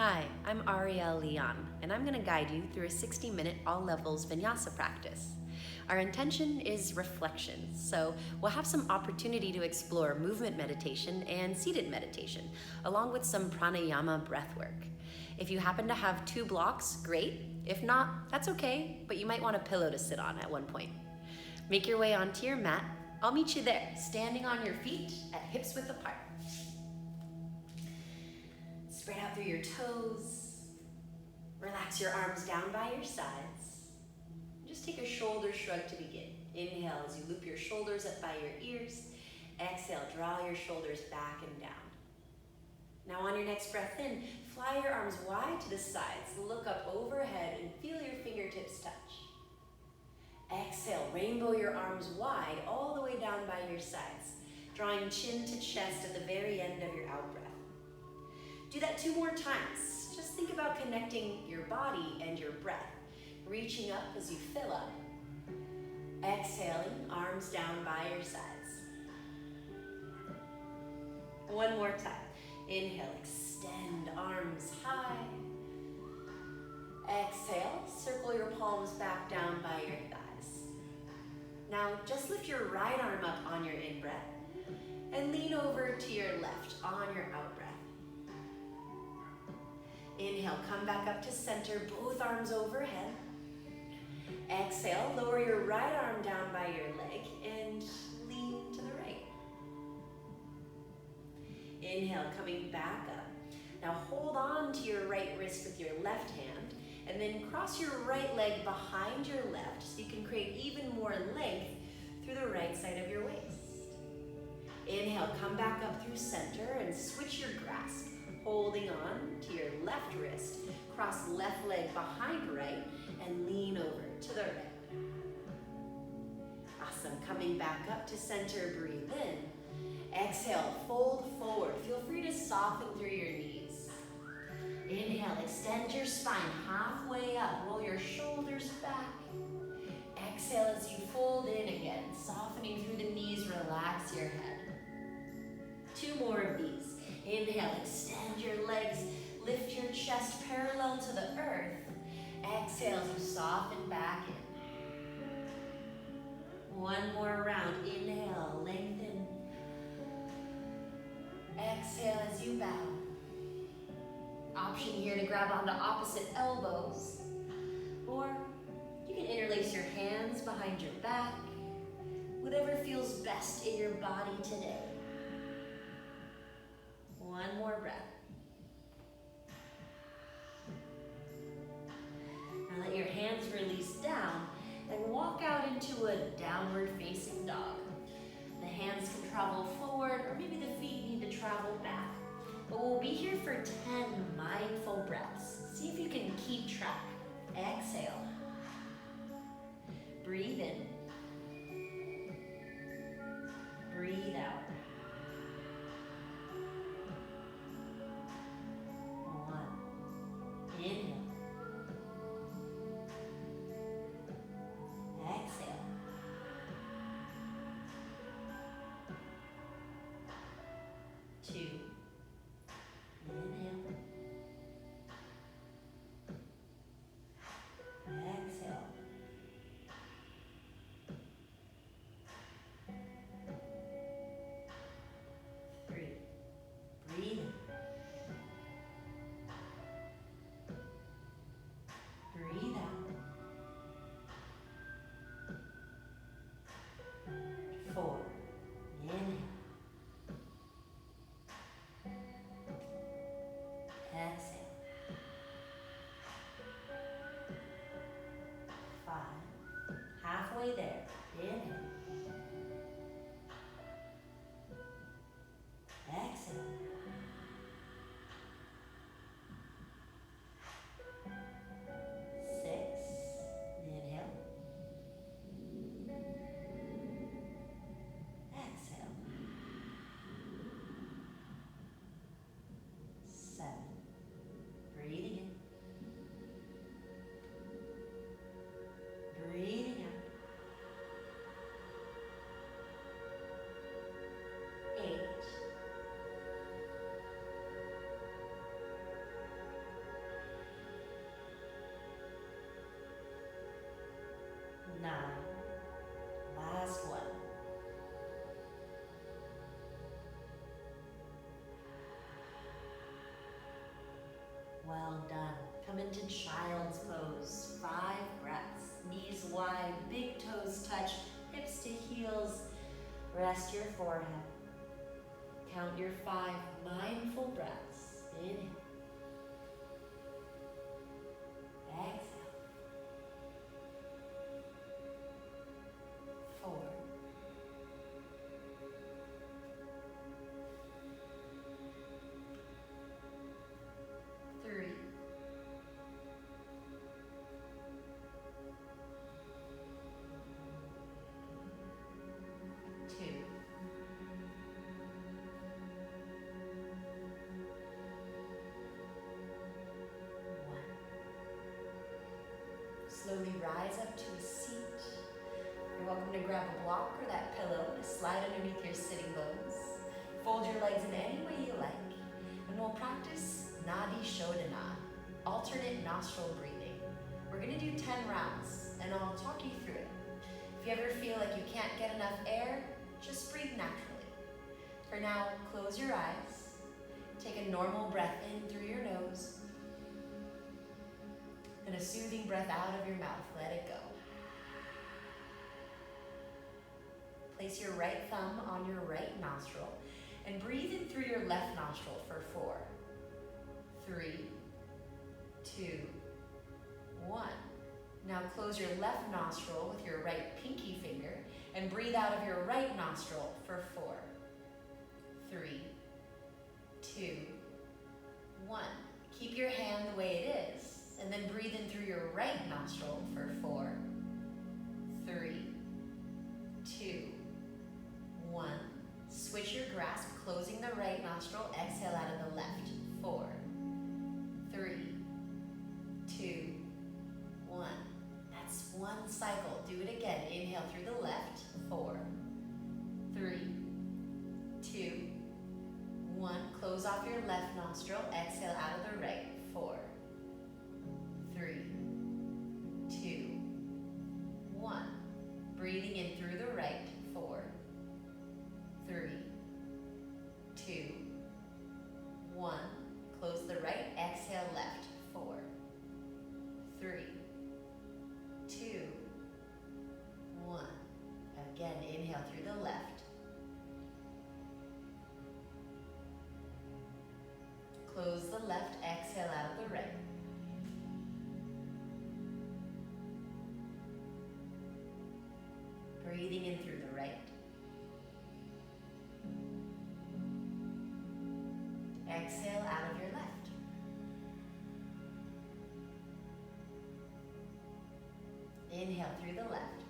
Hi, I'm Arielle, and I'm going to guide you through a 60-minute all-levels vinyasa practice. Our intention is reflection, so we'll have some opportunity to explore movement meditation and seated meditation, along with some pranayama breathwork. If you happen to have 2 blocks, great. If not, that's okay, but you might want a pillow to sit on at one point. Make your way onto your mat. I'll meet you there, standing on your feet at hips width apart. Spread out through your toes. Relax your arms down by your sides. Just take a shoulder shrug to begin. Inhale as you loop your shoulders up by your ears. Exhale, draw your shoulders back and down. Now on your next breath in, fly your arms wide to the sides. Look up overhead and feel your fingertips touch. Exhale, rainbow your arms wide all the way down by your sides, drawing chin to chest at the very end of your out breath. Do that 2 more times. Just think about connecting your body and your breath, reaching up as you fill up. Exhaling, arms down by your sides. 1 more time. Inhale, extend arms high. Exhale, circle your palms back down by your thighs. Now just lift your right arm up on your in-breath and lean over to your left on your out-breath. Inhale, come back up to center, both arms overhead. Exhale, lower your right arm down by your leg and lean to the right. Inhale, coming back up. Now hold on to your right wrist with your left hand and then cross your right leg behind your left so you can create even more length through the right side of your waist. Inhale, come back up through center and switch your grasp. Holding on to your left wrist, cross left leg behind right, and lean over to the right. Awesome, coming back up to center, breathe in. Exhale, fold forward. Feel free to soften through your knees. Inhale, extend your spine halfway up, roll your shoulders back. Exhale as you fold in again, softening through the knees, relax your head. 2 more of these. Inhale, extend your legs, lift your chest parallel to the earth. Exhale as you soften back in. 1 more round. Inhale, lengthen. Exhale as you bow. Option here to grab onto opposite elbows, or you can interlace your hands behind your back, whatever feels best in your body today. 1 more breath. Now let your hands release down and walk out into a downward facing dog. The hands can travel forward or maybe the feet need to travel back. But we'll be here for 10 mindful breaths. See if you can keep track. Exhale. Breathe in. Breathe out. 1. Inhale. Exhale. 2. Inhale. Exhale. 3. Breathe in. Breathe out. 4. Inhale. Exhale. 5. Halfway there. Inhale. Exhale. 6. Inhale. Exhale. 7. Breathing in. Breathing out. Well done. Come into child's pose. 5 breaths. Knees wide, big toes touch, hips to heels. Rest your forehead. Count your 5 mindful breaths. Inhale. Exhale. 4. 3. 2. 1. Slowly rise up to a seat. You're welcome to grab a block or that pillow to slide underneath your sitting bones. Fold your legs in any way you like. And we'll practice Nadi Shodhana, alternate nostril breathing. We're gonna do 10 rounds and I'll talk you through it. If you ever feel like you can't get enough air, just breathe naturally. For now, close your eyes. Take a normal breath in through your nose and a soothing breath out of your mouth. Let it go. Place your right thumb on your right nostril and breathe in through your left nostril for 4, 3, 2, 1. Now close your left nostril with your right pinky finger and breathe out of your right nostril for 4, 3, 2, 1. Keep your hand the way it is and then breathe in through your right nostril for 4, 3, 2, 1. Switch your grasp, closing the right nostril. Exhale out of the left. 4, 3, 2, 1. That's 1 cycle. Do it again. Inhale through the left. 4, 3, 2, 1. Close off your left nostril. Exhale out of the right. 4, 3, 2, 1. Breathing in through the right. 4, 3, 2, 1. Close the right. Exhale left. 4, 3, 2, 1. Again, inhale through the left. Close the left. Exhale out of the right. Breathing in through the right. Exhale out of your left. Inhale through the left.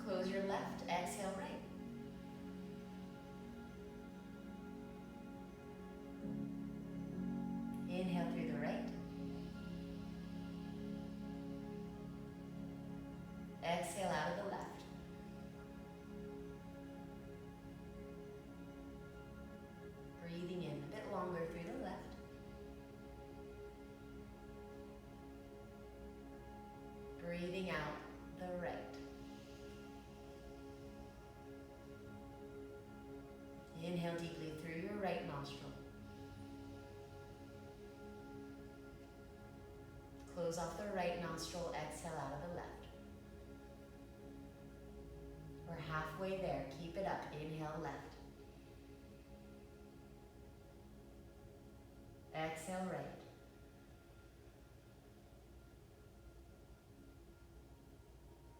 Close your left. Exhale right. Inhale through the right. Exhale out of the left. Breathing in a bit longer through the left. Breathing out the right. Inhale deeply through your right nostril. Close off the right nostril, exhale out of the left. We're halfway there, keep it up. Inhale left. Exhale right.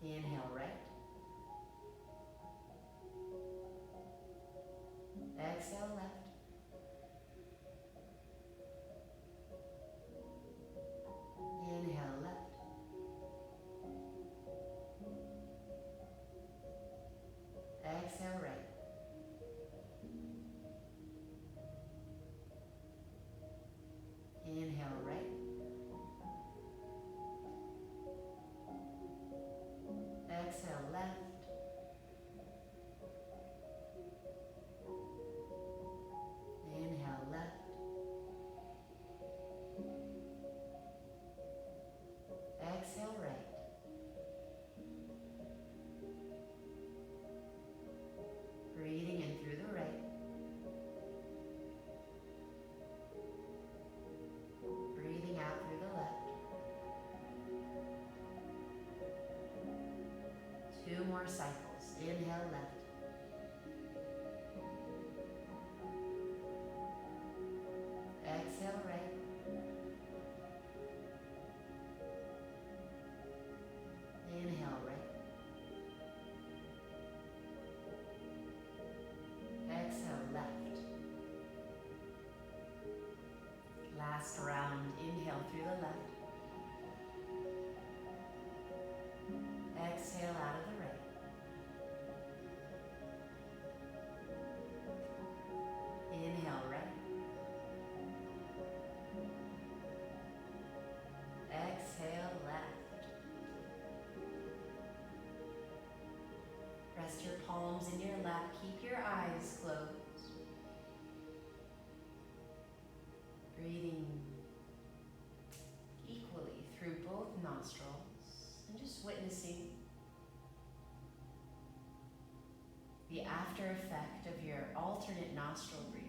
Inhale right. Exhale left. Inhale left. Exhale right. Inhale right. Exhale left. last round. Inhale through the left. Exhale out of the right. Inhale right. Exhale left. Rest your palms in your lap. Keep your eyes closed. Breathing equally through both nostrils and just witnessing the after effect of your alternate nostril breathing.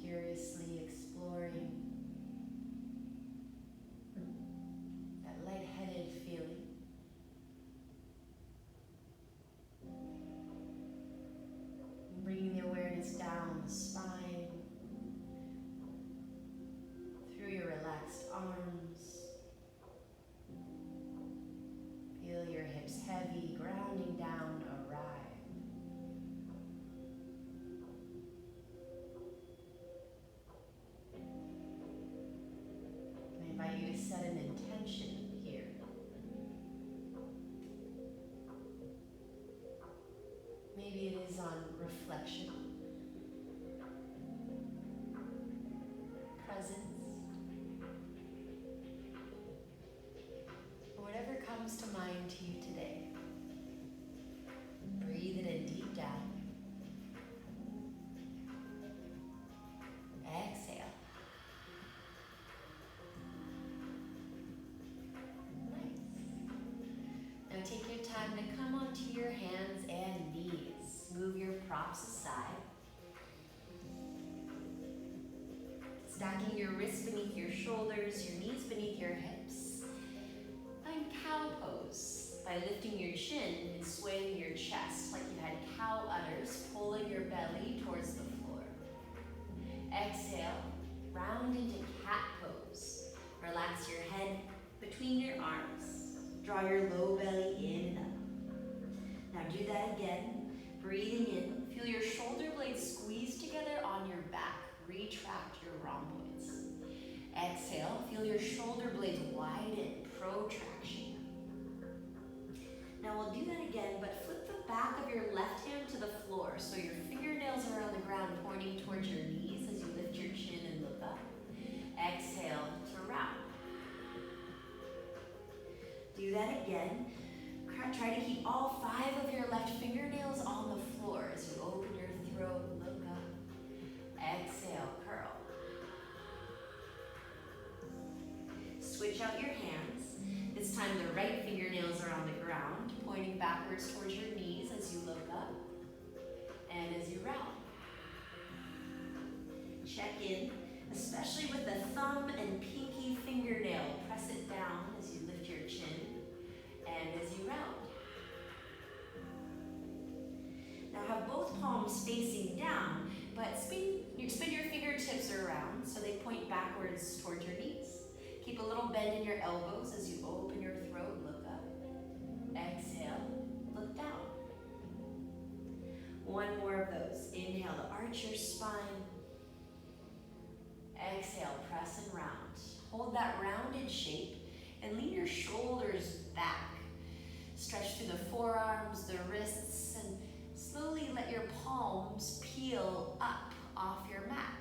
Curiously exploring that lightheaded feeling. Bringing the awareness down the spine, through your relaxed arms. Feel your hips heavy, grounding down, arrive. I invite you to set an intention here. Maybe it is on reflection, presence, or whatever comes to mind to you today. Breathe it in deep down. Exhale. Nice. Now take your time to come onto your hands and knees. Move your props aside. Stacking your wrists beneath your shoulders, your knees beneath your hips. Find cow pose by lifting your chin and swaying your chest like you had cow udders, pulling your belly towards the floor. Exhale, round into cat pose. Relax your head between your arms. Draw your low belly in and up. Now do that again. Breathing in, feel your shoulder blades squeeze together on your back. Retract your rhomboids. Exhale, feel your shoulder blades widen, protraction. Now we'll do that again, but flip the back of your left hand to the floor so your fingernails are on the ground pointing towards your knees as you lift your chin and look up. Exhale to round. Do that again. Try to keep all 5 of your left fingernails on the floor as you open your throat, look up. Exhale, curl. Switch out your hands. This time the right fingernails are on the ground, pointing backwards towards your knees as you look up and as you round. Check in, especially with the thumb and pinky fingernail. Press it down as you lift your chin and as you round. Now have both palms facing down, but spin your fingertips around so they point backwards towards your knees. Keep a little bend in your elbows as you open your throat, look up. Exhale, look down. One more of those. Inhale to arch your spine. Exhale, press and round. Hold that rounded shape and lean your shoulders back. Stretch through the forearms, the wrists, and slowly let your palms peel up off your mat,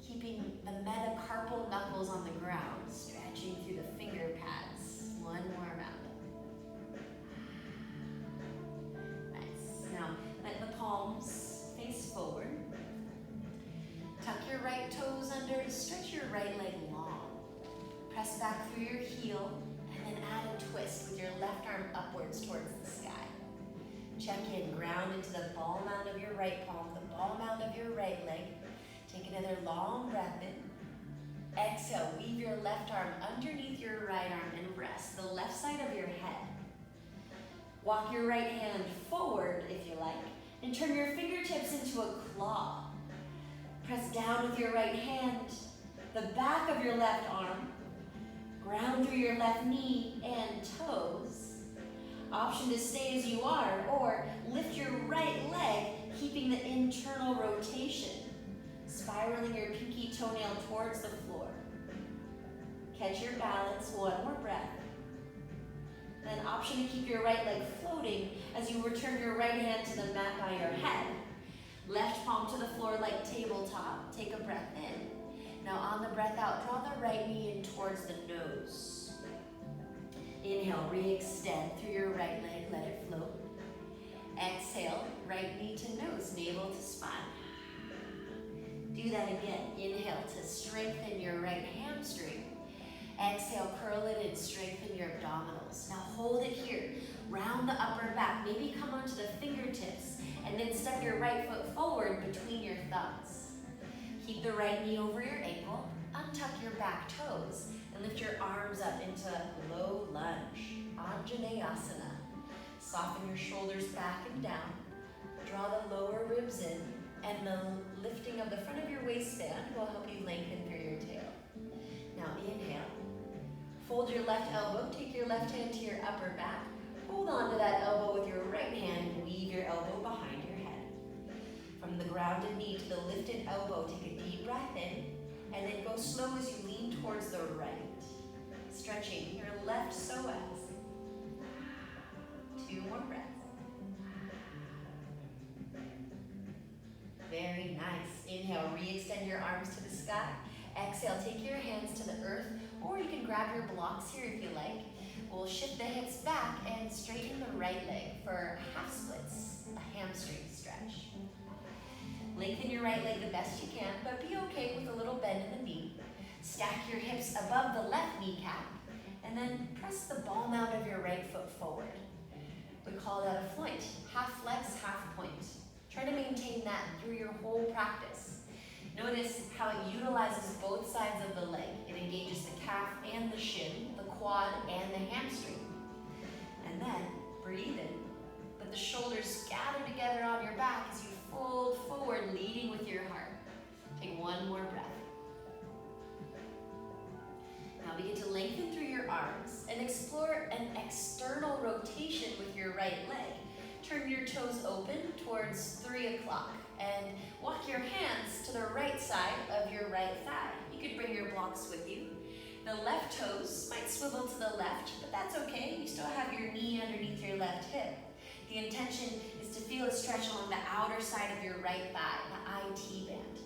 keeping the metacarpal knuckles on the ground, stretching through the finger pads. One more round. Nice. Now, let the palms face forward. Tuck your right toes under to stretch your right leg long. Press back through your heel, and then add a twist with your left arm upwards towards the sky. Check in, ground into the ball mound of your right palm, the ball mound of your right leg. Take another long breath in. Exhale, weave your left arm underneath your right arm and rest the left side of your head. Walk your right hand forward, if you like, and turn your fingertips into a claw. Press down with your right hand, the back of your left arm. Ground through your left knee and toes. Option to stay as you are, or lift your right leg, keeping the internal rotation, spiraling your pinky toenail towards the floor. Catch your balance, one more breath. Then option to keep your right leg floating as you return your right hand to the mat by your head. Left palm to the floor like tabletop. Take a breath in. Now on the breath out, draw the right knee in towards the nose. Inhale, re-extend through your right leg, let it float. Exhale, right knee to nose, navel to spine. Do that again. Inhale to strengthen your right hamstring. Exhale, curl it in, strengthen your abdominals. Now hold it here. Round the upper back. Maybe come onto the fingertips and then step your right foot forward between your thumbs. Keep the right knee over your ankle. Untuck your back toes and lift your arms up into low lunge. Anjaneyasana. Soften your shoulders back and down. Draw the lower ribs in, and the lifting of the front of your waistband will help you lengthen through your tail. Now inhale. Fold your left elbow, take your left hand to your upper back. Hold on to that elbow with your right hand and weave your elbow behind your head. From the grounded knee to the lifted elbow, take a deep breath in, and then go slow as you lean towards the right. Stretching your left psoas. 2 more breaths. Very nice. Inhale, re-extend your arms to the sky. Exhale, take your hands to the earth, or you can grab your blocks here if you like. We'll shift the hips back and straighten the right leg for half splits, a hamstring stretch. Lengthen your right leg the best you can, but be okay with a little bend in the knee. Stack your hips above the left kneecap, and then press the ball mount of your right foot forward. We call that a floint, half flex, half point. Try to maintain that through your whole practice. Notice how it utilizes both sides of the leg. It engages the calf and the shin, the quad and the hamstring. And then breathe in. Let the shoulders gather together on your back as you fold forward, leading with your heart. Take 1 more breath. Now begin to lengthen through your arms and explore an external rotation with your right leg. Turn your toes open towards 3 o'clock and walk your hands to the right side of your right thigh. You could bring your blocks with you. The left toes might swivel to the left, but that's okay. You still have your knee underneath your left hip. The intention is to feel a stretch along the outer side of your right thigh, the IT band.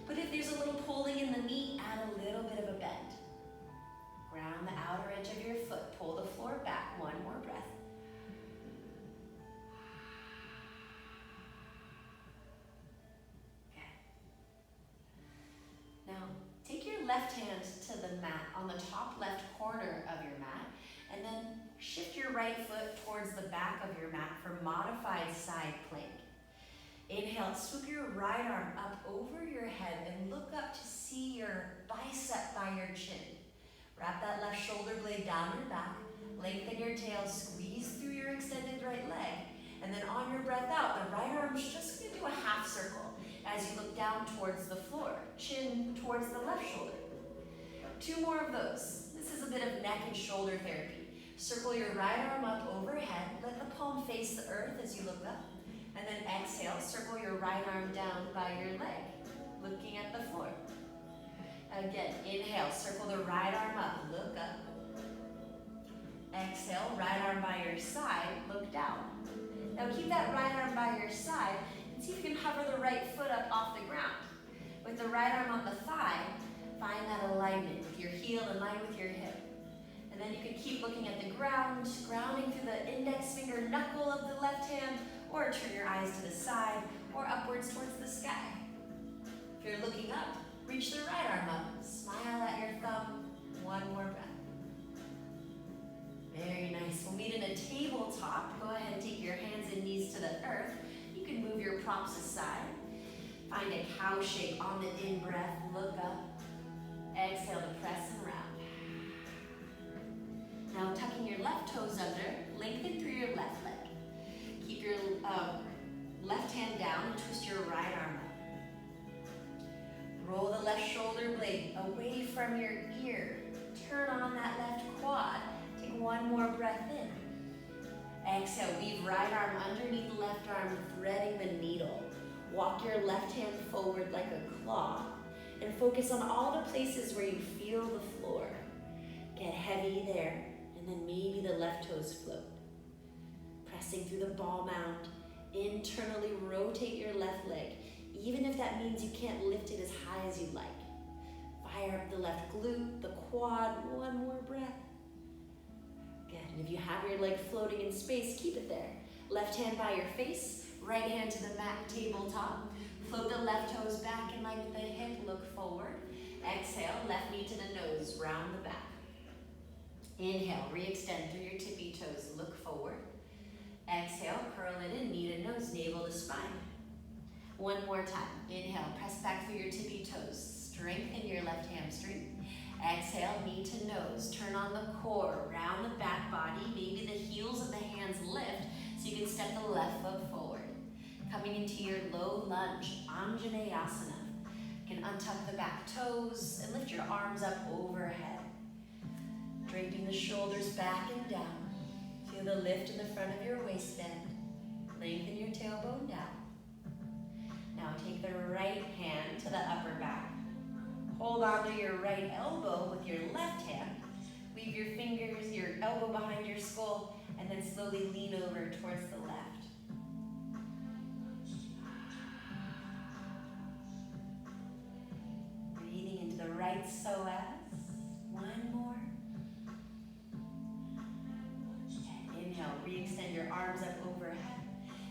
But if there's a little pulling in the knee, add a little bit of a bend. Ground the outer edge of your foot, pull the floor back, 1 more breath. Now, take your left hand to the mat on the top left corner of your mat, and then shift your right foot towards the back of your mat for modified side plank. Inhale, swoop your right arm up over your head and look up to see your bicep by your chin. Wrap that left shoulder blade down your back, lengthen your tail, squeeze through your extended right leg, and then on your breath out, the right arm's just gonna do a half circle as you look down towards the floor, chin towards the left shoulder. 2 more of those. This is a bit of neck and shoulder therapy. Circle your right arm up overhead, let the palm face the earth as you look up, and then exhale, circle your right arm down by your leg, looking at the floor. Again, inhale, circle the right arm up, look up. Exhale, right arm by your side, look down. Now keep that right arm by your side and see if you can hover the right foot up off the ground. With the right arm on the thigh, find that alignment with your heel in line with your hip. And then you can keep looking at the ground, grounding through the index finger knuckle of the left hand, or turn your eyes to the side or upwards towards the sky. If you're looking up, reach the right arm up, smile at your thumb, 1 more breath. Very nice. We'll meet in a tabletop. Go ahead and take your hands and knees to the earth. You can move your props aside. Find a cow shape on the in-breath, look up. Exhale to press and round. Now tucking your left toes under, lengthen through your left leg. Keep your left hand down and twist your right arm up. Roll the left shoulder blade away from your ear. Turn on that left quad. Take 1 more breath in. Exhale, weave right arm underneath left arm, threading the needle. Walk your left hand forward like a claw and focus on all the places where you feel the floor. Get heavy there, and then maybe the left toes float. Pressing through the ball mound, internally rotate your left leg, even if that means you can't lift it as high as you like. Fire up the left glute, the quad, one more breath. Good, and if you have your leg floating in space, keep it there. Left hand by your face, right hand to the mat tabletop. Float the left toes back in line with the hip, look forward. Exhale, left knee to the nose, round the back. Inhale, re-extend through your tippy toes, look forward. Exhale, curl it in, knee to nose, navel to spine. One more time. Inhale, press back through your tippy toes. Strengthen your left hamstring. Exhale, knee to nose. Turn on the core, round the back body. Maybe the heels of the hands lift so you can step the left foot forward. Coming into your low lunge, Anjaneyasana. You can untuck the back toes and lift your arms up overhead. Draping the shoulders back and down. Feel the lift in the front of your waistband. Lengthen your tailbone down. Now take the right hand to the upper back. Hold onto your right elbow with your left hand. Weave your fingers, your elbow behind your skull, and then slowly lean over towards the left. Breathing into the right psoas. One more. And inhale, re-extend your arms up overhead.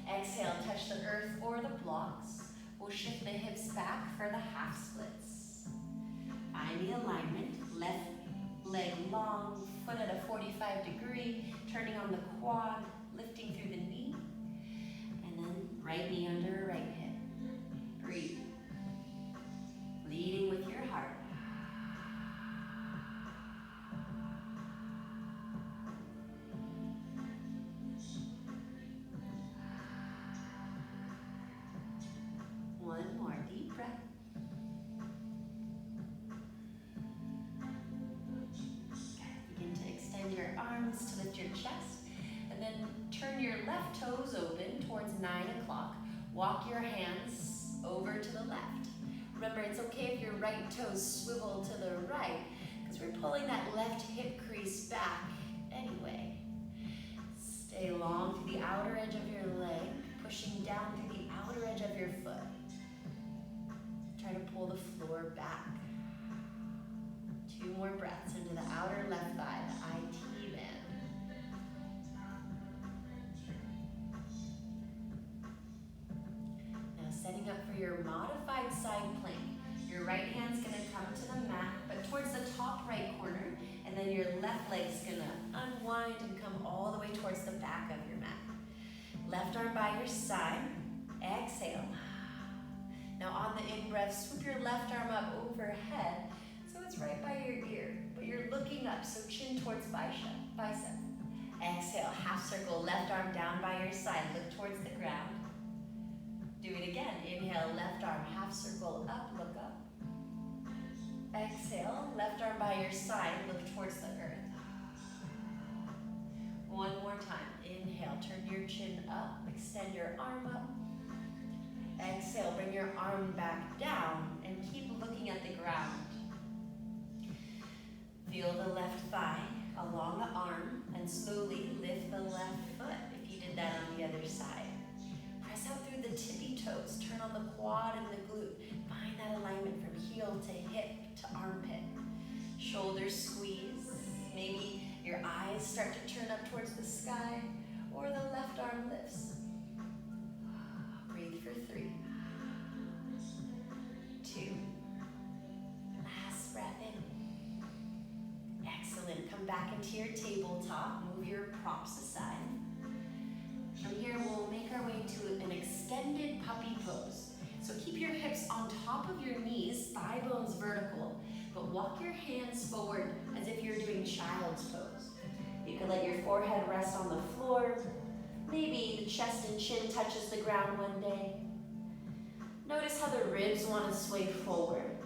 Exhale, touch the earth or the blocks. We'll shift the hips back for the half splits. Find the alignment. Left leg long, foot at a 45 degree, turning on the quad, lifting through the knee. And then right knee under right hip. Breathe. Leading with your heart. One more deep breath. Begin to extend your arms to lift your chest, and then turn your left toes open towards 9 o'clock. Walk your hands over to the left. Remember, it's okay if your right toes swivel to the right, because we're pulling that left hip crease back anyway. Stay long to the outer edge of your leg, pushing down through the outer edge of your foot. Try to pull the floor back. 2 more breaths into the outer left thigh, the IT band. Now setting up for your modified side plank. Your right hand's gonna come to the mat, but towards the top right corner, and then your left leg's gonna unwind and come all the way towards the back of your mat. Left arm by your side, exhale. Now on the in-breath, swoop your left arm up overhead, so it's right by your ear, but you're looking up, so chin towards bicep. Exhale, half circle, left arm down by your side, look towards the ground. Do it again, inhale, left arm, half circle, up, look up. Exhale, left arm by your side, look towards the earth. One more time, inhale, turn your chin up, extend your arm up. Exhale, bring your arm back down and keep looking at the ground. Feel the left thigh along the arm and slowly lift the left foot if you did that on the other side. Press out through the tippy toes, turn on the quad and the glute. Find that alignment from heel to hip to armpit. Shoulders squeeze. Maybe your eyes start to turn up towards the sky, or the left arm lifts. Breathe for 3, 2, last breath in. Excellent, come back into your tabletop, move your props aside. From here, we'll make our way to an extended puppy pose. So keep your hips on top of your knees, thigh bones vertical, but walk your hands forward as if you're doing child's pose. You can let your forehead rest on the floor. Maybe the chest and chin touches the ground one day. Notice how the ribs want to sway forward.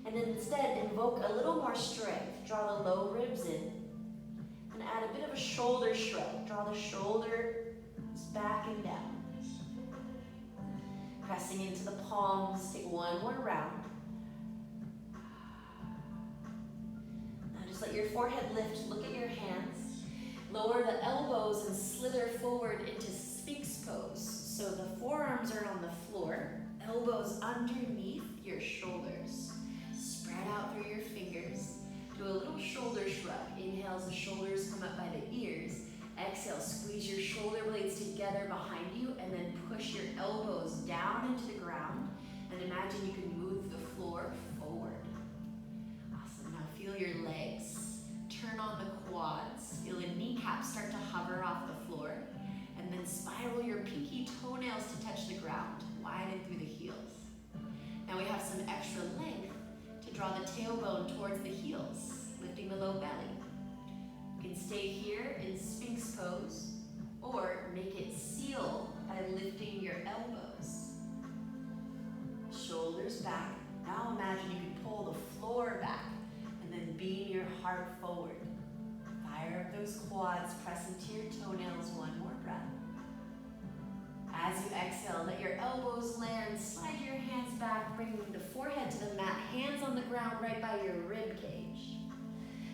And then instead, invoke a little more strength. Draw the low ribs in. And add a bit of a shoulder shrug. Draw the shoulders back and down. Pressing into the palms, take one more round. Now just let your forehead lift, look at your hands. Lower the elbows and slither forward into Sphinx pose. So the forearms are on the floor, elbows underneath your shoulders. Spread out through your fingers. Do a little shoulder shrug. Inhale as the shoulders come up by the ears. Exhale, squeeze your shoulder blades together behind you and then push your elbows down into the ground. And imagine you can move the floor forward. Awesome, now feel your legs. Turn on the quads. Feel the kneecaps start to hover off the floor. And then spiral your pinky toenails to touch the ground. Widen through the heels. Now we have some extra length to draw the tailbone towards the heels, lifting the low belly. You can stay here in Sphinx pose or make it seal by lifting your elbows. Shoulders back. Now imagine you can pull the floor back and then beam your heart forward. Fire up those quads, press into your toenails, one more breath. As you exhale, let your elbows land, slide your hands back, bringing the forehead to the mat, hands on the ground right by your rib cage.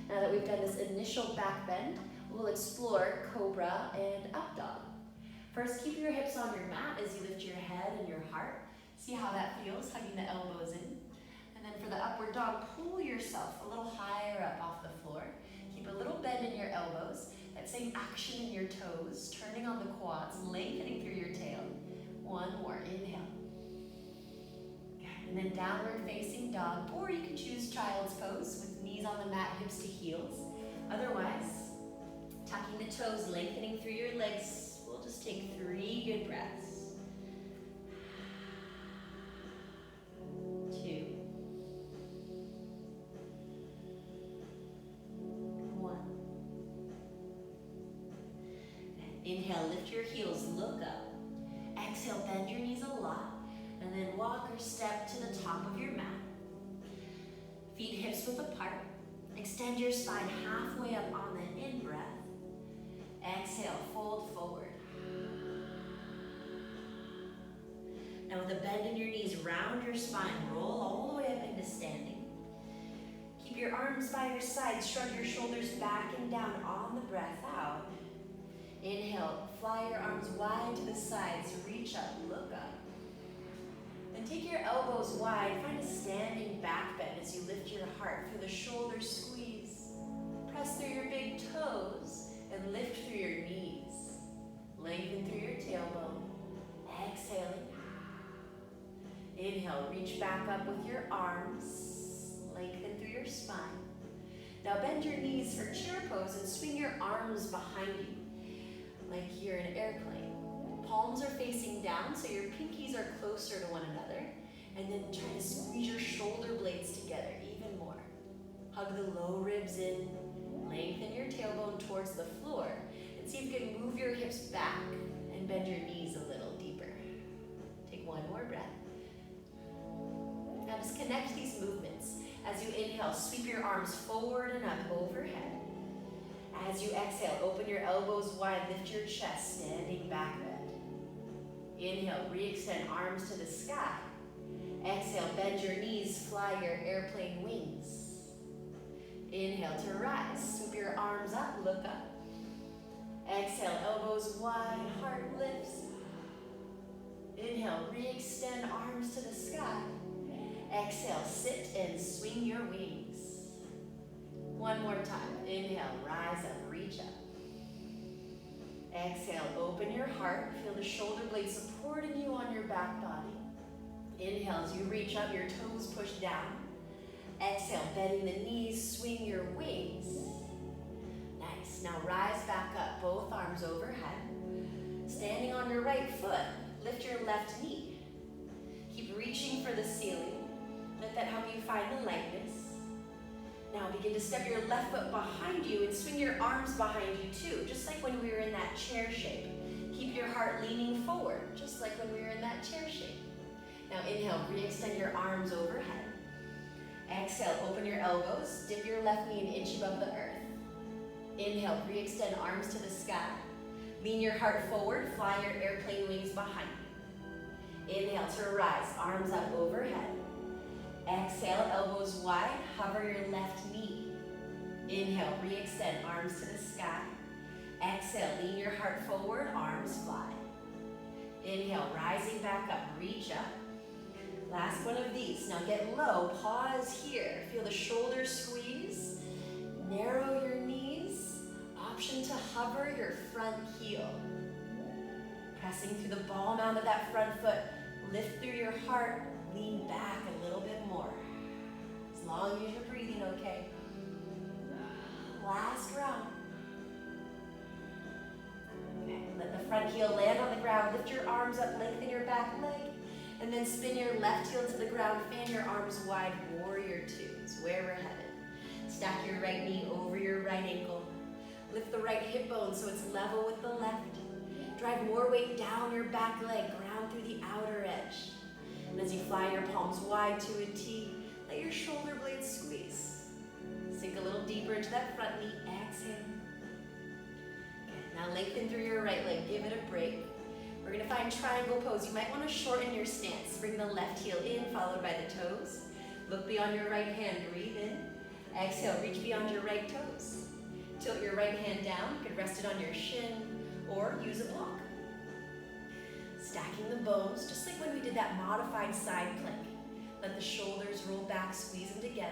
Now that we've done this initial back bend, we'll explore Cobra and Up Dog. First, keep your hips on your mat as you lift your head and your heart. See how that feels, hugging the elbows in. And then for the Upward Dog, pull yourself a little higher up off the floor. Keep a little bend in your elbows. That same action in your toes, turning on the quads, lengthening through your tail. One more, inhale. And then downward facing dog, or you can choose child's pose with knees on the mat, hips to heels. Otherwise, tucking the toes, lengthening through your legs. We'll just take 3 good breaths. 2. 1. Inhale, lift your heels, look up. Exhale, bend your knees a lot. And then walk or step to the top of your mat. Feet hips width apart. Extend your spine halfway up on the in-breath. Exhale, fold forward. Now with a bend in your knees, round your spine, roll all the way up into standing. Keep your arms by your sides, shrug your shoulders back and down on the breath out. Inhale, fly your arms wide to the sides, reach up, look up. Then take your elbows wide, find a standing back bend as you lift your heart. Feel the shoulders squeeze. Press through your big toes and lift through your knees. Lengthen through your tailbone. Exhaling. Inhale, reach back up with your arms. Lengthen through your spine. Now bend your knees for chair pose and swing your arms behind you, like you're in an airplane. Palms are facing down, so your pinkies are closer to one another. And then try to squeeze your shoulder blades together even more. Hug the low ribs in. Lengthen your tailbone towards the floor. And see if you can move your hips back and bend your knees a little deeper. Take one more breath. Now just connect these movements. As you inhale, sweep your arms forward and up overhead. As you exhale, open your elbows wide, lift your chest, standing back bend. Inhale, re-extend arms to the sky. Exhale, bend your knees, fly your airplane wings. Inhale to rise, sweep your arms up, look up. Exhale, elbows wide, heart lifts. Inhale, re-extend arms to the sky. Exhale, sit and swing your wings. One more time. Inhale, rise up, reach up. Exhale, open your heart. Feel the shoulder blades supporting you on your back body. Inhale, as you reach up, your toes push down. Exhale, bending the knees, swing your wings. Nice. Now rise back up, both arms overhead. Standing on your right foot, lift your left knee. Keep reaching for the ceiling. Let that help you find the lightness. Now begin to step your left foot behind you and swing your arms behind you too, just like when we were in that chair shape. Keep your heart leaning forward, just like when we were in that chair shape. Now inhale, re-extend your arms overhead. Exhale, open your elbows, dip your left knee an inch above the earth. Inhale, re-extend arms to the sky. Lean your heart forward, fly your airplane wings behind Inhale to rise, arms up overhead. Exhale, elbows wide, hover your left knee. Inhale, re-extend, arms to the sky. Exhale, lean your heart forward, arms fly. Inhale, rising back up, reach up. Last one of these. Now get low, pause here. Feel the shoulders squeeze. Narrow your knees. Option to hover your front heel. Pressing through the ball mound of that front foot. Lift through your heart, lean back a little bit more. As long as you're breathing okay. Last round. Okay, let the front heel land on the ground. Lift your arms up, lengthen your back leg. And then spin your left heel to the ground. Fan your arms wide, warrior two is where we're headed. Stack your right knee over your right ankle. Lift the right hip bone so it's level with the left. Drive more weight down your back leg, ground through the outer edge. And as you fly your palms wide to a T, let your shoulder blades squeeze. Sink a little deeper into that front knee, exhale. Okay, now lengthen through your right leg, give it a break. We're gonna find triangle pose. You might wanna shorten your stance. Bring the left heel in, followed by the toes. Look beyond your right hand, breathe in. Exhale, reach beyond your right toes. Tilt your right hand down, you could rest it on your shin, or use a block. Stacking the bones, just like when we did that modified side plank. Let the shoulders roll back, squeeze them together.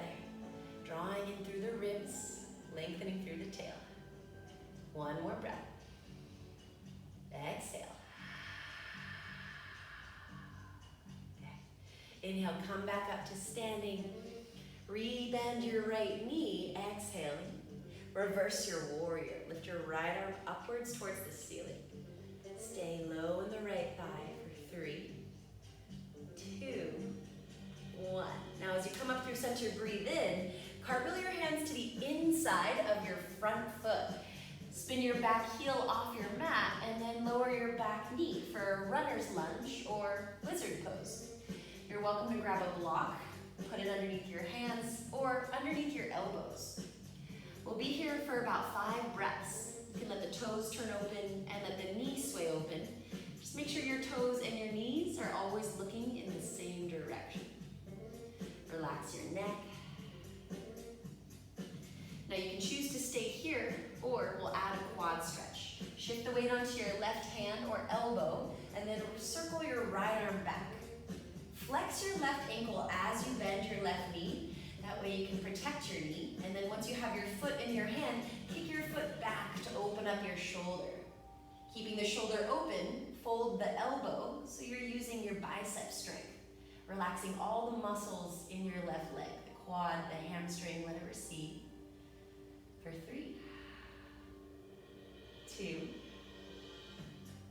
Drawing in through the ribs, lengthening through the tail. One more breath. Exhale. Inhale, come back up to standing. Rebend your right knee, exhaling. Reverse your warrior. Lift your right arm upwards towards the ceiling. Stay low in the right thigh for 3, 2, 1. Now as you come up through center, breathe in. Cartwheel your hands to the inside of your front foot. Spin your back heel off your mat and then lower your back knee for runner's lunge or lizard pose. You're welcome to grab a block, put it underneath your hands or underneath your elbows. We'll be here for about 5 breaths. You can let the toes turn open and let the knees sway open. Just make sure your toes and your knees are always looking in the same direction. Relax your neck. Now you can choose to stay here or we'll add a quad stretch. Shift the weight onto your left hand or elbow and then circle your right arm back. Flex your left ankle as you bend your left knee. That way you can protect your knee. And then once you have your foot in your hand, kick your foot back to open up your shoulder. Keeping the shoulder open, fold the elbow so you're using your bicep strength. Relaxing all the muscles in your left leg, the quad, the hamstring, let it recede. For 3, 2,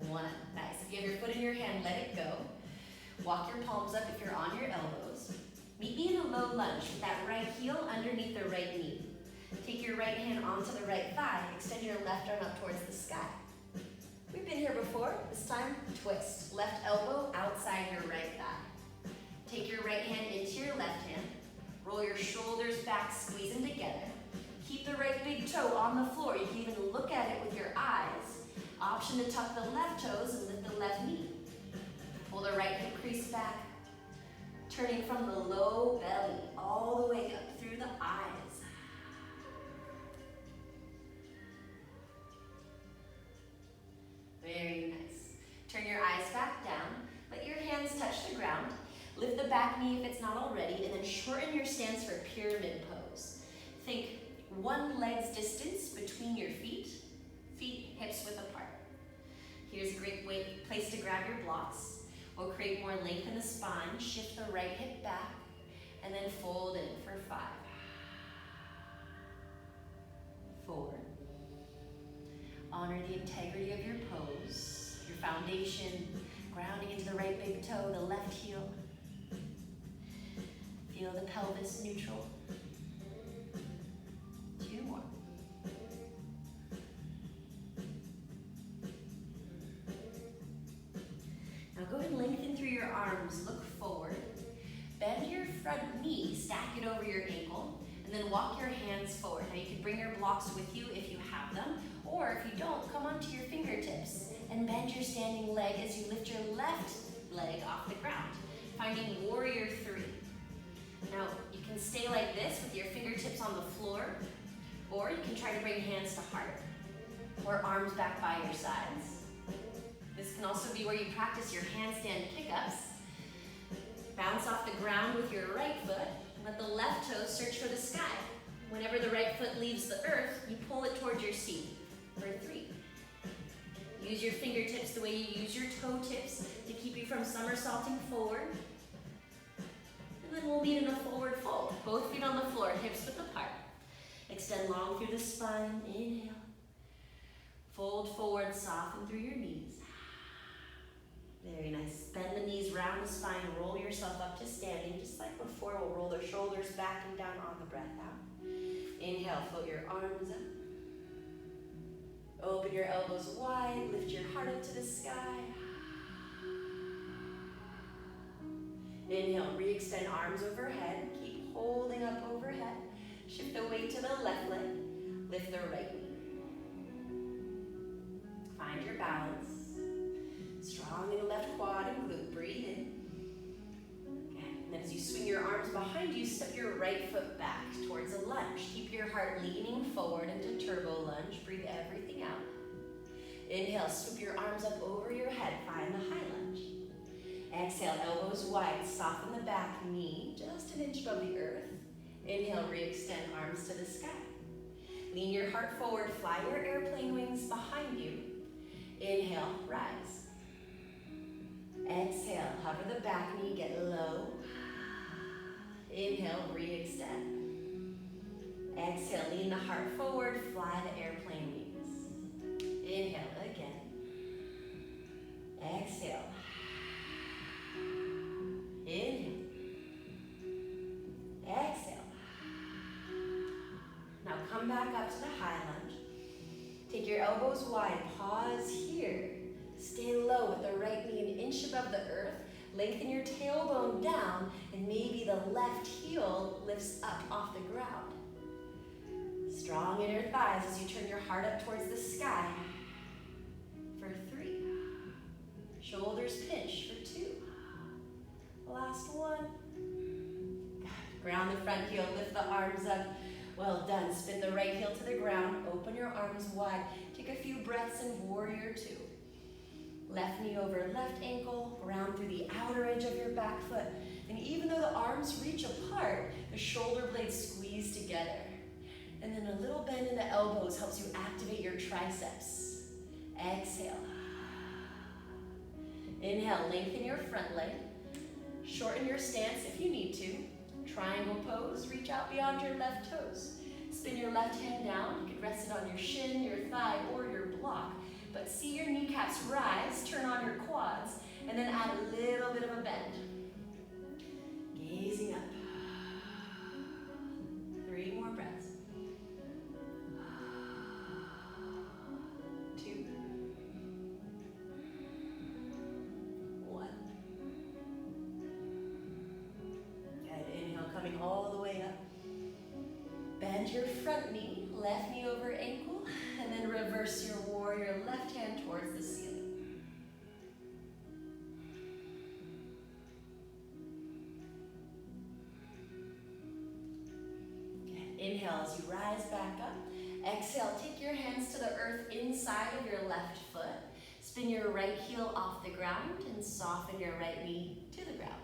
1. Nice. If you have your foot in your hand, let it go. Walk your palms up if you're on your elbows. Meet me in a low lunge with that right heel underneath the right knee. Take your right hand onto the right thigh. Extend your left arm up towards the sky. We've been here before. This time, twist. Left elbow outside your right thigh. Take your right hand into your left hand. Roll your shoulders back, squeeze them together. Keep the right big toe on the floor. You can even look at it with your eyes. Option to tuck the left toes and lift the left knee. Pull the right hip crease back, turning from the low belly all the way up through the eyes. Very nice. Turn your eyes back down. Let your hands touch the ground. Lift the back knee if it's not already, and then shorten your stance for pyramid pose. Think 1 leg's distance between your feet, hips width apart. Here's a great place to grab your blocks. We'll create more length in the spine, shift the right hip back, and then fold in for 5, 4. Honor the integrity of your pose, your foundation, grounding into the right big toe, the left heel. Feel the pelvis neutral. 2 more. Now go ahead and lengthen through your arms, look forward. Bend your front knee, stack it over your ankle, and then walk your hands forward. Now you can bring your blocks with you if you have them, or if you don't, come onto your fingertips and bend your standing leg as you lift your left leg off the ground, finding warrior three. Now, you can stay like this with your fingertips on the floor, or you can try to bring hands to heart, or arms back by your sides. This can also be where you practice your handstand pickups. Bounce off the ground with your right foot, let the left toe search for the sky. Whenever the right foot leaves the earth, you pull it towards your seat for three. Use your fingertips the way you use your toe tips to keep you from somersaulting forward. And then we'll meet in a forward fold. Both feet on the floor, hips width apart. Extend long through the spine, inhale. Fold forward, soften through your knees. Very nice. Bend the knees, round the spine, roll yourself up to standing. Just like before, we'll roll the shoulders back and down on the breath out. Inhale, float your arms up. Open your elbows wide, lift your heart up to the sky. Inhale, re-extend arms overhead. Keep holding up overhead. Shift the weight to the left leg. Lift the right knee. Find your balance. Strong in the left quad and glute. Breathe in. Okay. And then as you swing your arms behind you, step your right foot back towards a lunge. Keep your heart leaning forward into turbo lunge. Breathe everything out. Inhale, swoop your arms up over your head. Find the high lunge. Exhale, elbows wide. Soften the back knee just an inch above the earth. Inhale, re-extend arms to the sky. Lean your heart forward. Fly your airplane wings behind you. Inhale, rise. Exhale, hover the back knee, get low. Inhale, re-extend. Exhale, lean the heart forward, fly the airplane wings. Inhale again. Exhale. Inhale. Exhale. Now come back up to the high lunge. Take your elbows wide, pause here. Stay low with the right knee an inch above the earth. Lengthen your tailbone down, and maybe the left heel lifts up off the ground. Strong inner thighs as you turn your heart up towards the sky. For three. Shoulders pinch for two. Last one. Ground the front heel, lift the arms up. Well done. Spin the right heel to the ground. Open your arms wide. Take a few breaths in warrior two. Left knee over left ankle, round through the outer edge of your back foot. And even though the arms reach apart, the shoulder blades squeeze together. And then a little bend in the elbows helps you activate your triceps. Exhale. Inhale, lengthen your front leg. Shorten your stance if you need to. Triangle pose, reach out beyond your left toes. Spin your left hand down. You can rest it on your shin, your thigh, or your block. But see your kneecaps rise, turn on your quads, and then add a little bit of a bend. Gazing up. 3 more breaths. 2. 1. Good. Inhale, coming all the way up. Bend your front knee, left knee over ankle, and then reverse your warrior left hand towards the ceiling. Okay. Inhale as you rise back up. Exhale, take your hands to the earth inside of your left foot. Spin your right heel off the ground and soften your right knee to the ground.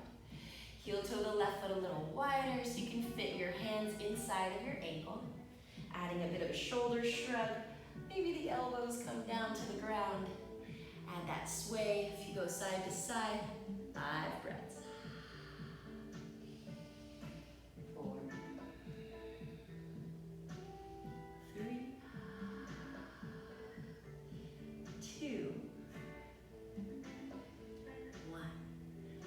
Heel toe the left foot a little wider so you can fit your hands inside of your ankle. Adding a bit of a shoulder shrug. Maybe the elbows come down to the ground. Add that sway if you go side to side. 5 breaths. 4. 3. 2. 1.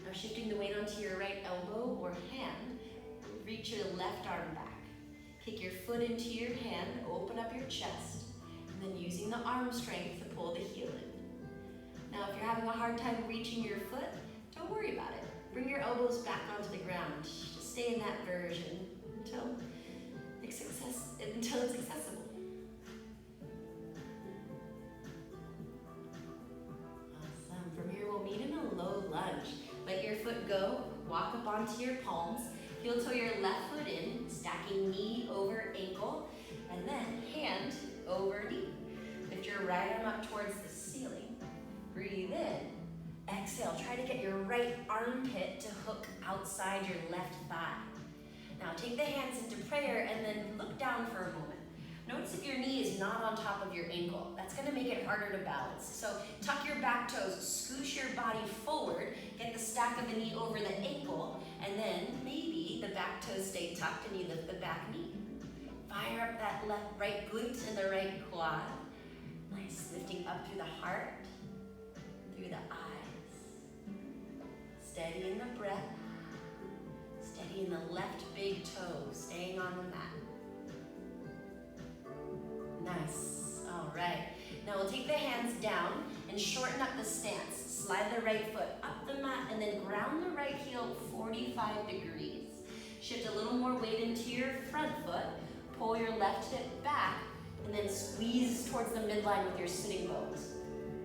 Now shifting the weight onto your right elbow or hand, reach your left arm back. Kick your foot into your hand, open up your chest, and then using the arm strength to pull the heel in. Now if you're having a hard time reaching your foot, don't worry about it. Bring your elbows back onto the ground. Just stay in that version until it's accessible. Awesome. From here we'll meet in a low lunge. lunge. Let your foot go, walk up onto your palms, heel toe your left foot in, stacking knee over ankle, and then hand over knee. Lift your right arm up towards the ceiling. Breathe in. Exhale, try to get your right armpit to hook outside your left thigh. Now take the hands into prayer and then look down for a moment. Notice if your knee is not on top of your ankle. That's gonna make it harder to balance. So tuck your back toes, scooch your body forward, get the stack of the knee over the ankle, and then maybe the back toes stay tucked and you lift the back knee. Fire up that right glute and the right quad. Nice, lifting up through the heart, through the eyes. Steady in the breath. Steady in the left big toe, staying on the mat. Nice, all right. Now we'll take the hands down and shorten up the stance. Slide the right foot up the mat and then ground the right heel 45 degrees. Shift a little more weight into your front foot. Pull your left hip back and then squeeze towards the midline with your sitting bones.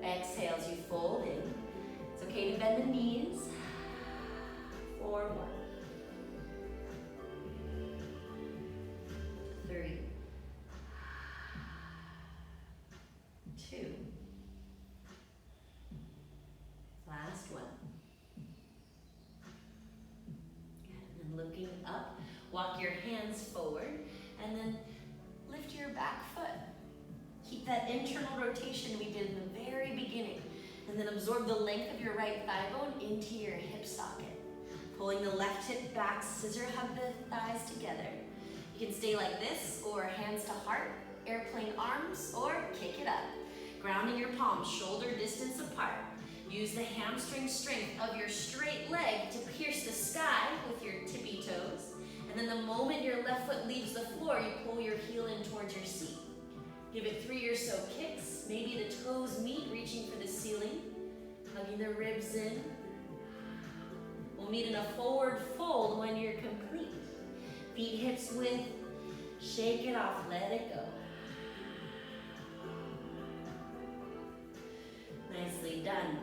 Exhale as you fold in. It's okay to bend the knees. 4, 1. 3, 2. Last one. And then looking up, walk your hands forward and then lift your back foot. Keep that internal rotation we did in the very beginning and then absorb the length of your right thigh bone into your hip socket. Pulling the left hip back, scissor hug the thighs together. You can stay like this or hands to heart, airplane arms, or kick it up. Grounding your palms shoulder distance apart. Use the hamstring strength of your straight leg to pierce the sky with your tippy toes. And then the moment your left foot leaves the floor, you pull your heel in towards your seat. Give it 3 or so kicks. Maybe the toes meet, reaching for the ceiling. Hugging the ribs in. We'll meet in a forward fold when you're complete. Feet hips width. Shake it off, let it go. Nicely done.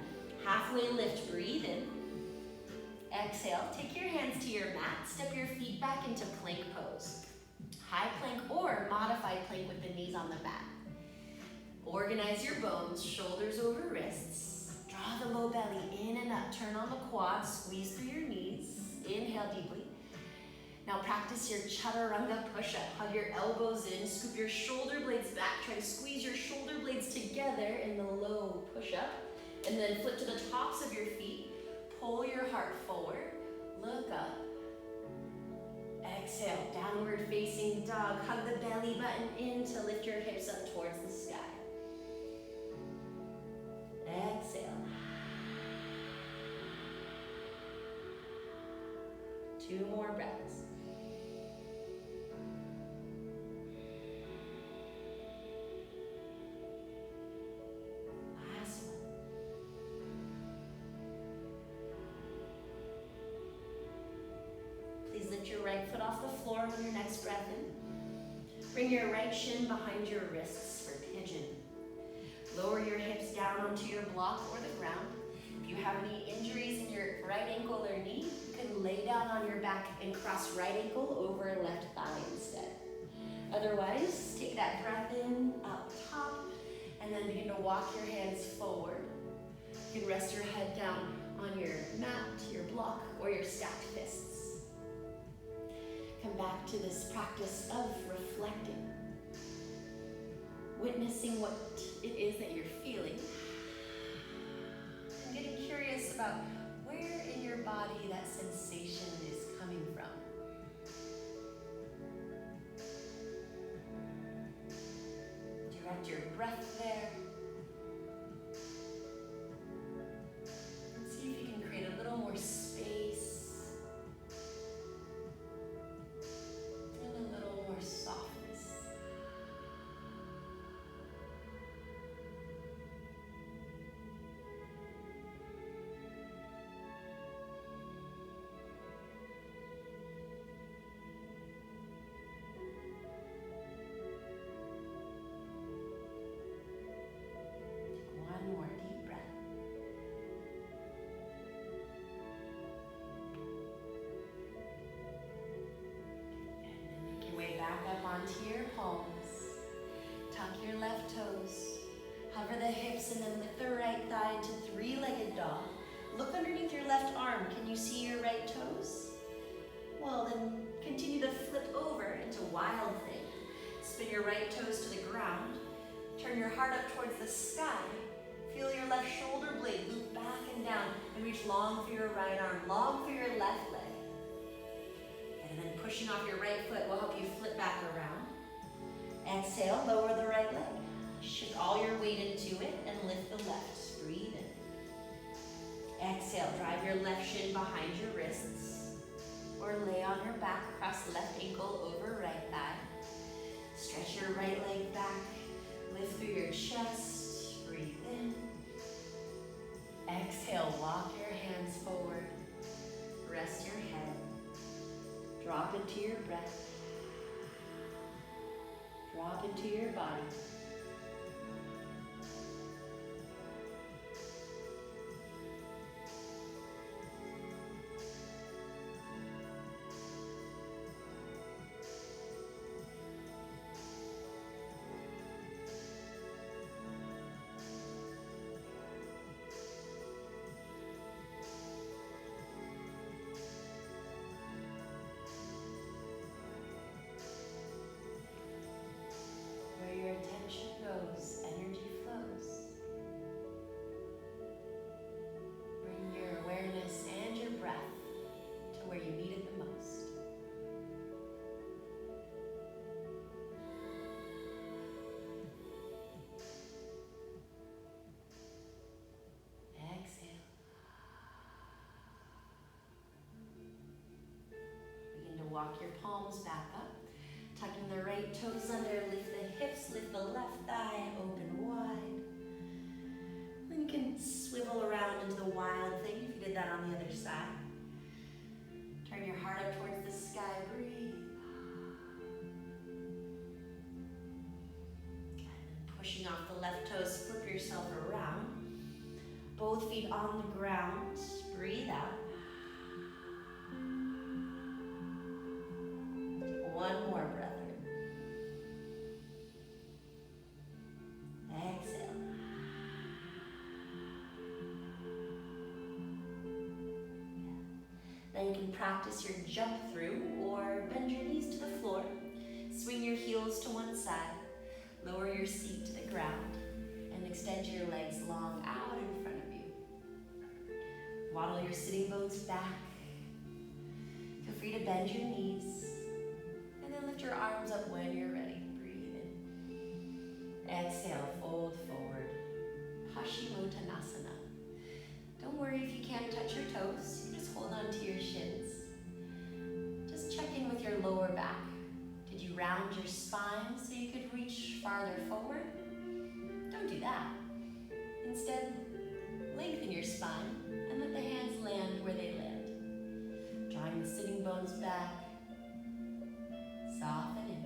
Halfway lift, breathe in. Exhale, take your hands to your mat, step your feet back into plank pose. High plank or modified plank with the knees on the mat. Organize your bones, shoulders over wrists. Draw the low belly in and up, turn on the quads, squeeze through your knees. Inhale deeply. Now practice your chaturanga push-up. Hug your elbows in, scoop your shoulder blades back, try to squeeze your shoulder blades together in the low push-up. And then flip to the tops of your feet. Pull your heart forward. Look up. Exhale, downward facing dog. Hug the belly button in to lift your hips up towards the sky. Exhale. 2 more breaths. Lift your right foot off the floor on your next breath in. Bring your right shin behind your wrists for pigeon. Lower your hips down onto your block or the ground. If you have any injuries in your right ankle or knee, you can lay down on your back and cross right ankle over left thigh instead. Otherwise, take that breath in up top and then begin to walk your hands forward. You can rest your head down on your mat, your block, or your stacked fists. Come back to this practice of reflecting, witnessing what it is that you're feeling, and getting curious about where in your body that sensation is coming from. Direct your breath there. And see if you can create a little more space. Softness. right thigh into three-legged dog. Look underneath your left arm. Can you see your right toes? Well, then continue to flip over into wild thing. Spin your right toes to the ground. Turn your heart up towards the sky. Feel your left shoulder blade loop back and down and reach long through your right arm, long through your left leg. And then pushing off your right foot will help you flip back around. Exhale, lower the right leg. Shift all your weight into it and lift the left. Breathe in. Exhale, drive your left shin behind your wrists or lay on your back across the left ankle over right thigh. Stretch your right leg back, lift through your chest, breathe in. Exhale, walk your hands forward, rest your head, drop into your breath, drop into your body. Your attention goes, energy flows. Bring your awareness and your breath to where you need it the most. Exhale. Begin to walk your palms back up. Tucking the right toes under, lift the hips, lift the left thigh, open wide. Then you can swivel around into the wild thing if you did that on the other side. Turn your heart up towards the sky, breathe. And then pushing off the left toes, flip yourself around. Both feet on the ground, breathe out. One more breath. Exhale. Then you can practice your jump through or bend your knees to the floor. Swing your heels to one side. Lower your seat to the ground and extend your legs long out in front of you. Waddle your sitting bones back. Feel free to bend your knees. And then lift your arms up when you're ready. Breathe in. Exhale, fold forward. Paschimottanasana. Don't worry if you can't touch your toes. You just hold on to your shins. Just check in with your lower back. Did you round your spine so you could reach farther forward? Don't do that. Instead, lengthen your spine and let the hands land where they land. Drawing the sitting bones back. Soften in.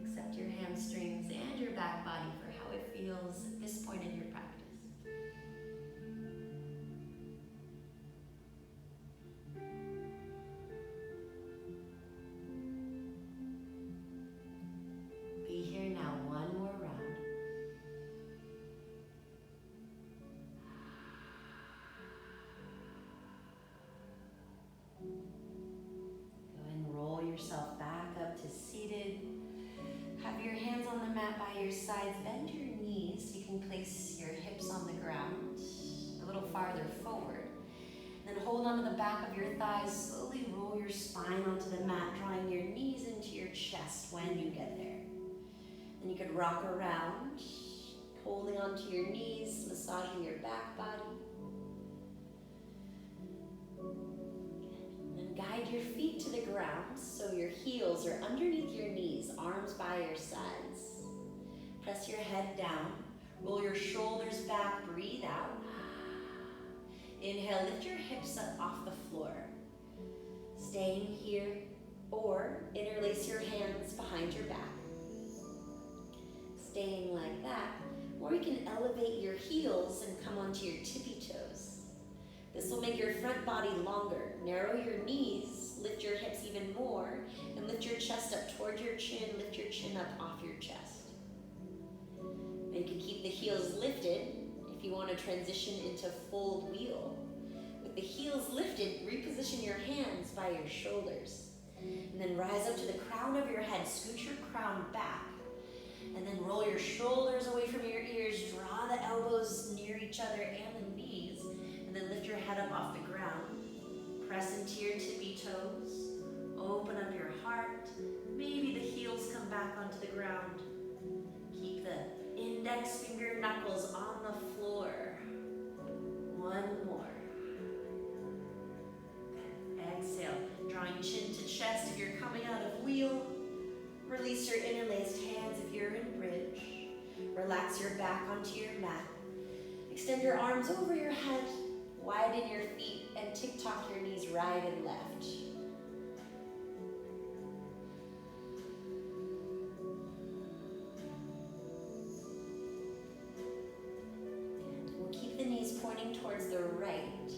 Accept your hamstrings and your back body for how it feels at this point in your practice. Be here now, one more round. Yourself back up to seated. Have your hands on the mat by your sides. Bend your knees so you can place your hips on the ground a little farther forward. Then hold onto the back of your thighs. Slowly roll your spine onto the mat, drawing your knees into your chest when you get there. Then you could rock around, holding onto your knees, massaging your back body. Guide your feet to the ground so your heels are underneath your knees, arms by your sides. Press your head down, roll your shoulders back, breathe out. Inhale, lift your hips up off the floor. Staying here, or interlace your hands behind your back. Staying like that, or you can elevate your heels and come onto your tippy toes. This will make your front body longer. Narrow your knees, lift your hips even more, and lift your chest up toward your chin, lift your chin up off your chest. And you can keep the heels lifted if you want to transition into fold wheel. With the heels lifted, reposition your hands by your shoulders. And then rise up to the crown of your head, scoot your crown back. And then roll your shoulders away from your ears, draw the elbows near each other and the knees, and then lift your head up off the ground. Press into your tippy toes, open up your heart. Maybe the heels come back onto the ground. Keep the index finger knuckles on the floor. One more. Exhale, drawing chin to chest if you're coming out of wheel. Release your interlaced hands if you're in bridge. Relax your back onto your mat. Extend your arms over your head. Widen your feet and tick-tock your knees right and left. And we'll keep the knees pointing towards the right.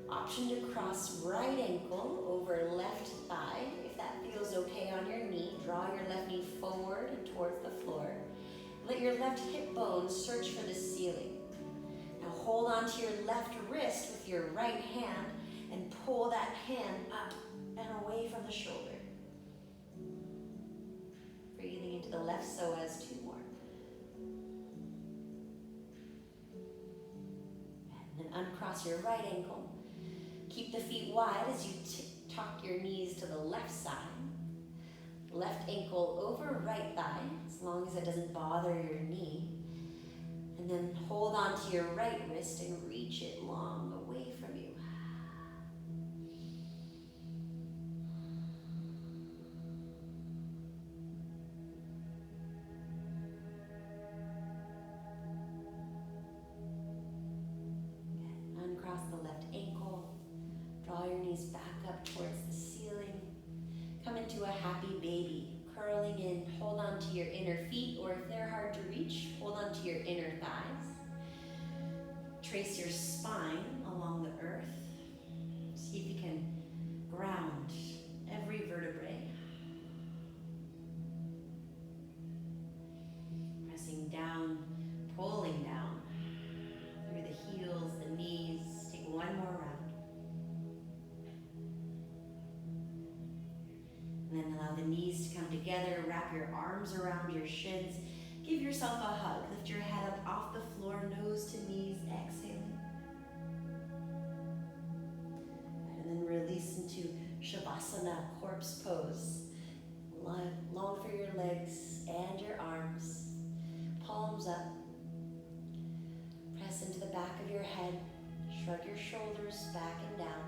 Option to cross right ankle over left thigh. If that feels okay on your knee, draw your left knee forward and towards the floor. Let your left hip bone search for the ceiling. Now hold onto your left wrist with your right hand and pull that hand up and away from the shoulder. Breathing into the left psoas, 2 more. And then uncross your right ankle. Keep the feet wide as you tuck your knees to the left side. Left ankle over right thigh, as long as it doesn't bother your knee. And then hold on to your right wrist and reach it long away from you. Uncross the left ankle. Draw your knees back up towards the ceiling. Come into a happy baby. Curling in, hold on to your inner feet, or if they're hard to reach, hold on to your inner thighs. Trace your spine along the earth. See if you can ground every vertebrae. Pressing down, pulling down through the heels, the knees. Take one more round. And then allow the knees to come together, wrap your arms around your shins. Give yourself a hug. Lift your head up off the floor, nose to knees, exhaling. And then release into Shavasana, corpse pose. Long for your legs and your arms. Palms up. Press into the back of your head. Shrug your shoulders back and down.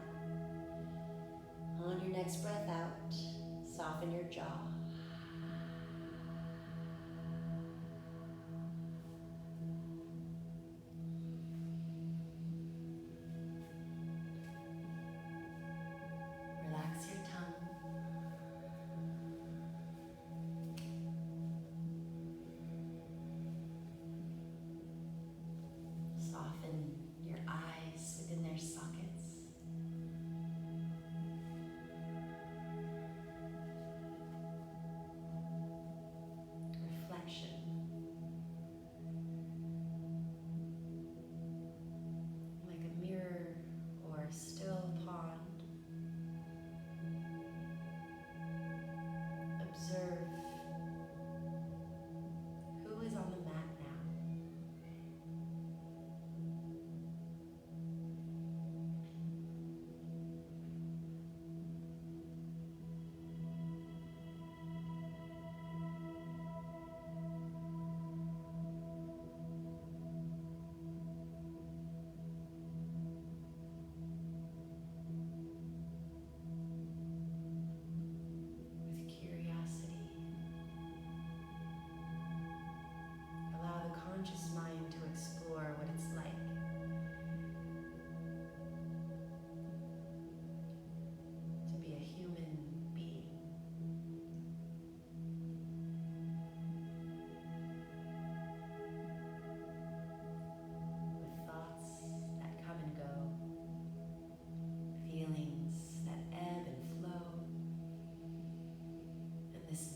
On your next breath out, soften your jaw. Relax your tongue. Soften your eyes within their sockets.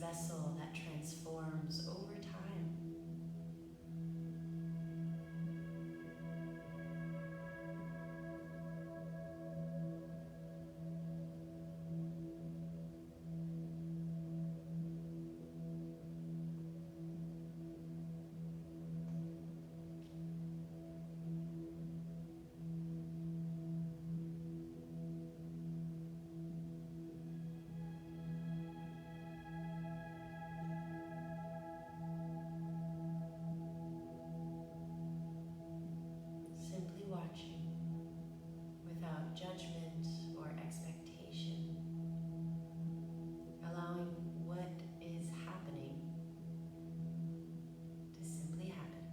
vessel that transforms over time. Simply watching without judgment or expectation, allowing what is happening to simply happen.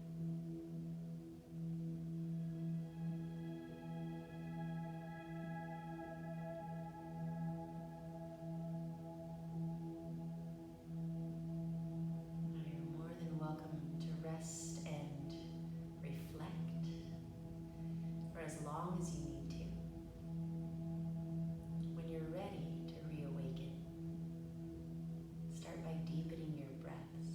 You're more than welcome to rest and reflect for as long as you need to. When you're ready to reawaken, start by deepening your breaths.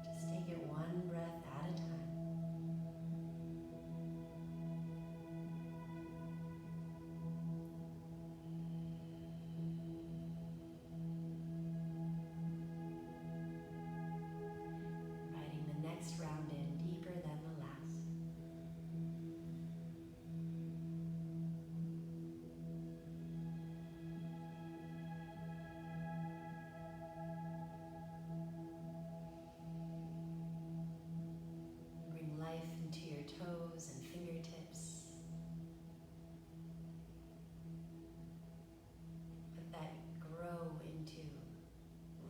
Just take it one breath at a time. Inviting the next round in deeper than the last. Bring life into your toes and fingertips. Let that grow into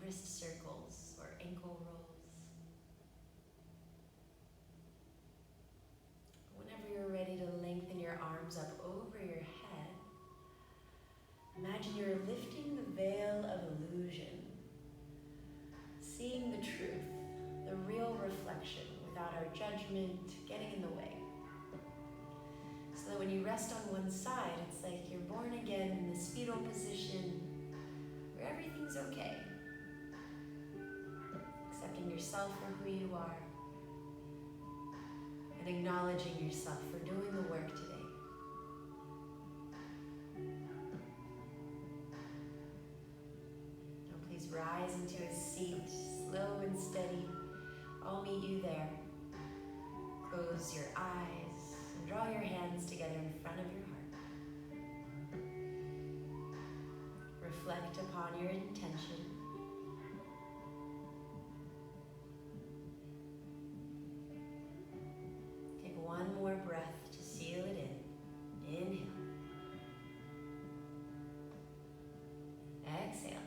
wrist circles or ankle rolls. Whenever you're ready to lengthen your arms up over your head, imagine you're lifting the veil of illusion, seeing the truth, the real reflection without our judgment getting in the way. So that when you rest on one side, it's like you're born again in this fetal position where everything's okay. Accepting yourself for who you are and acknowledging yourself for doing the work today. Now please rise into a seat, slow and steady. I'll meet you there. Close your eyes and draw your hands together in front of your heart. Reflect upon your intention. Take one more breath to seal it in. Inhale. Exhale.